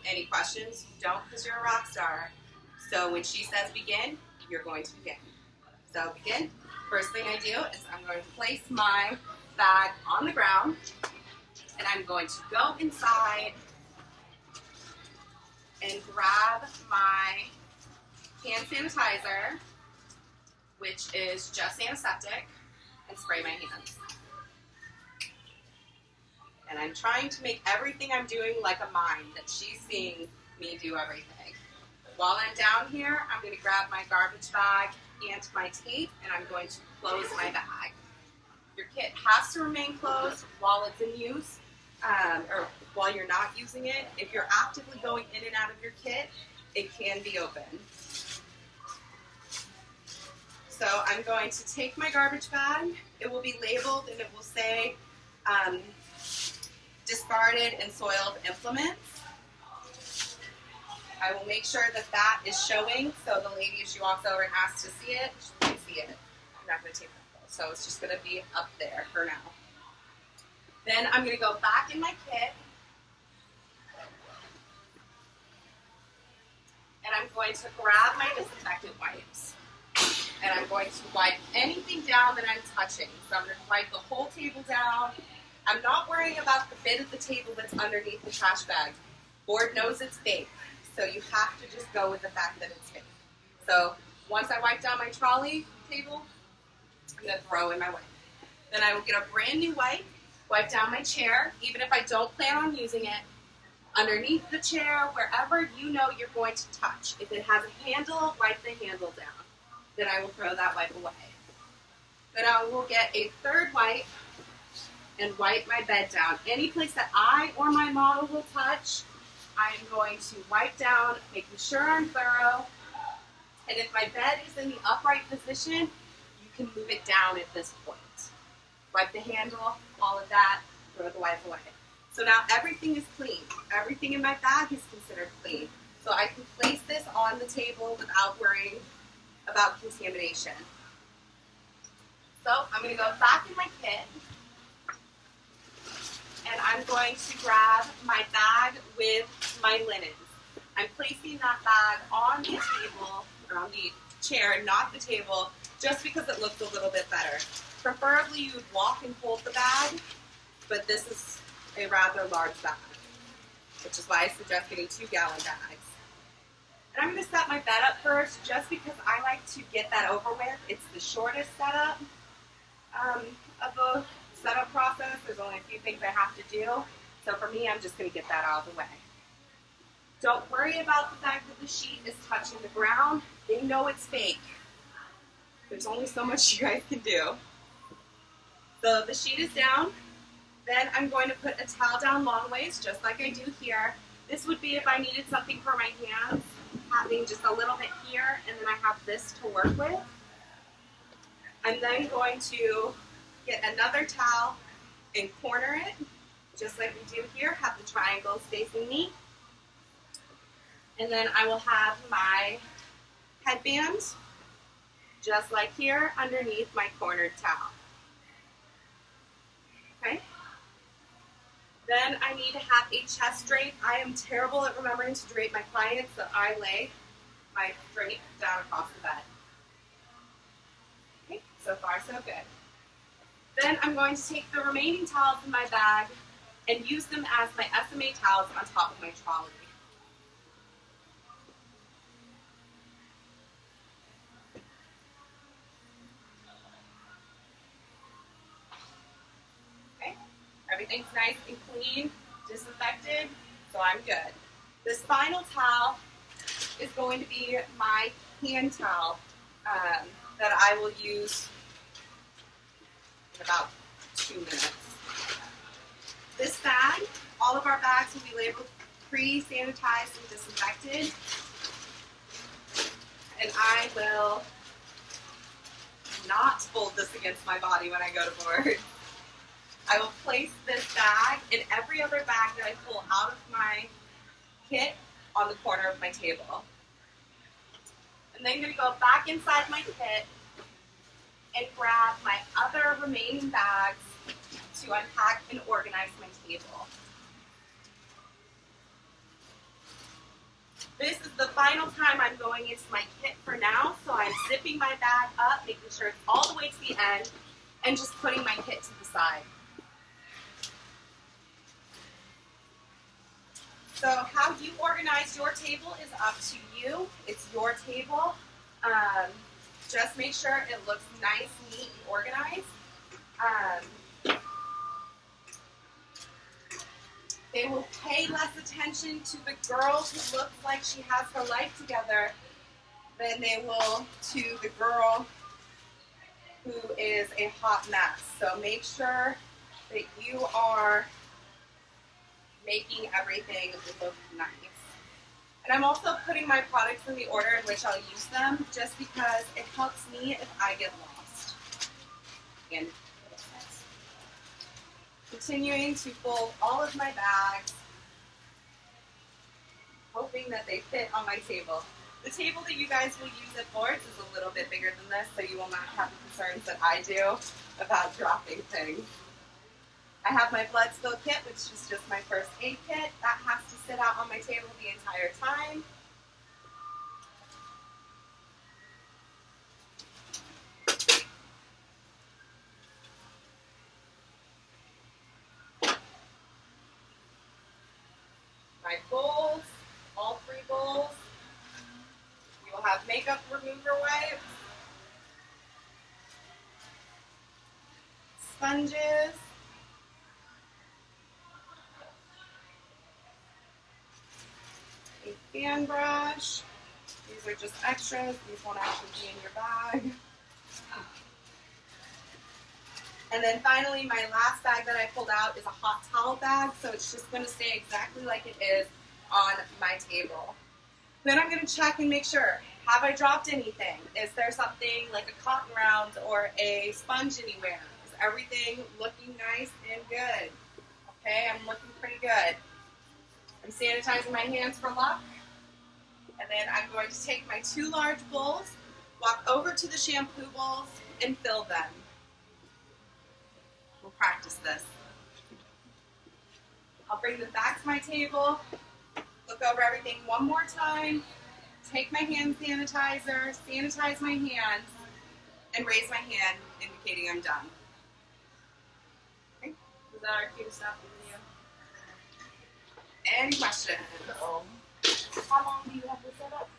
Any questions? Don't, because you're a rock star. So when she says begin, you're going to begin. So begin. First thing I do is I'm going to place my bag on the ground, and I'm going to go inside and grab my hand sanitizer, which is just antiseptic, and spray my hands. And I'm trying to make everything I'm doing like a mime, that she's seeing me do everything. While I'm down here, I'm going to grab my garbage bag and my tape, and I'm going to close my bag. Your kit has to remain closed while it's in use, or while you're not using it. If you're actively going in and out of your kit, it can be open. So I'm going to take my garbage bag. It will be labeled and it will say discarded and soiled implements. I will make sure that that is showing, so the lady, as she walks over and asks to see it, she can see it. I'm not going to take that though, so it's just going to be up there for now. Then I'm going to go back in my kit, and I'm going to grab my disinfectant wipes, and I'm going to wipe anything down that I'm touching. So I'm going to wipe the whole table down. I'm not worrying about the bit of the table that's underneath the trash bag. Board knows it's fake, so you have to just go with the fact that it's fake. So once I wipe down my trolley table, I'm going to throw in my wipe. Then I will get a brand new wipe down my chair, even if I don't plan on using it, underneath the chair, wherever you know you're going to touch. If it has a handle, wipe the handle down. Then I will throw that wipe away. Then I will get a third wipe and wipe my bed down. Any place that I or my model will touch, I am going to wipe down, making sure I'm thorough. And if my bed is in the upright position, you can move it down at this point. Wipe the handle, all of that, throw the wipe away. So now everything is clean. Everything in my bag is considered clean. So I can place this on the table without worrying about contamination. So I'm going to go back in my kit, and I'm going to grab my bag with my linens. I'm placing that bag on the table, or on the chair, not the table, just because it looks a little bit better. Preferably you would walk and hold the bag, but this is a rather large bag, which is why I suggest getting 2-gallon bags. And I'm going to set my bed up first, just because I like to get that over with. It's the shortest setup of the setup process. There's only a few things I have to do. So for me, I'm just going to get that out of the way. Don't worry about the fact that the sheet is touching the ground. They know it's fake. There's only so much you guys can do. So the sheet is down. Then I'm going to put a towel down long ways, just like I do here. This would be if I needed something for my hands, having just a little bit here, and then I have this to work with. I'm then going to get another towel and corner it, just like we do here, have the triangles facing me. And then I will have my headband, just like here, underneath my cornered towel. Okay? Then I need to have a chest drape. I am terrible at remembering to drape my clients, so I lay my drape down across the bed. Okay, so far so good. Then I'm going to take the remaining towels in my bag and use them as my SMA towels on top of my trolley. Okay, everything's nice and clean, disinfected, so I'm good. This final towel is going to be my hand towel that I will use in about 2 minutes. This bag, all of our bags will be labeled pre-sanitized and disinfected. And I will not fold this against my body when I go to board. I will place this bag and every other bag that I pull out of my kit on the corner of my table. And then I'm going to go back inside my kit and grab my other remaining bags to unpack and organize my table. final time I'm going into my kit for now, so I'm zipping my bag up, making sure it's all the way to the end, and just putting my kit to the side. So how you organize your table is up to you. It's your table. Just make sure it looks nice, neat, and organized. They will pay less attention to the girl who looks like she has her life together than they will to the girl who is a hot mess. So make sure that you are making everything look nice. And I'm also putting my products in the order in which I'll use them, just because it helps me if I get lost. And continuing to fold all of my bags, hoping that they fit on my table. The table that you guys will use at boards is a little bit bigger than this, so you will not have the concerns that I do about dropping things. I have my blood spill kit, which is just my first aid kit. That has to sit out on my table the entire time. My bowls, all 3 bowls. You will have makeup remover wipes, sponges, a fan brush. These are just extras. These won't actually be in your bag. And then finally, my last bag that I pulled out is a hot towel bag, so it's just going to stay exactly like it is on my table. Then I'm going to check and make sure, have I dropped anything? Is there something like a cotton round or a sponge anywhere? Is everything looking nice and good? Okay, I'm looking pretty good. I'm sanitizing my hands for luck. And then I'm going to take my 2 large bowls, walk over to the shampoo bowls, and fill them. We'll practice this. I'll bring them back to my table, look over everything one more time, take my hand sanitizer, sanitize my hands, and raise my hand, indicating I'm done. Okay, was that our cue to stop the video? Any questions? How long do you have to set up?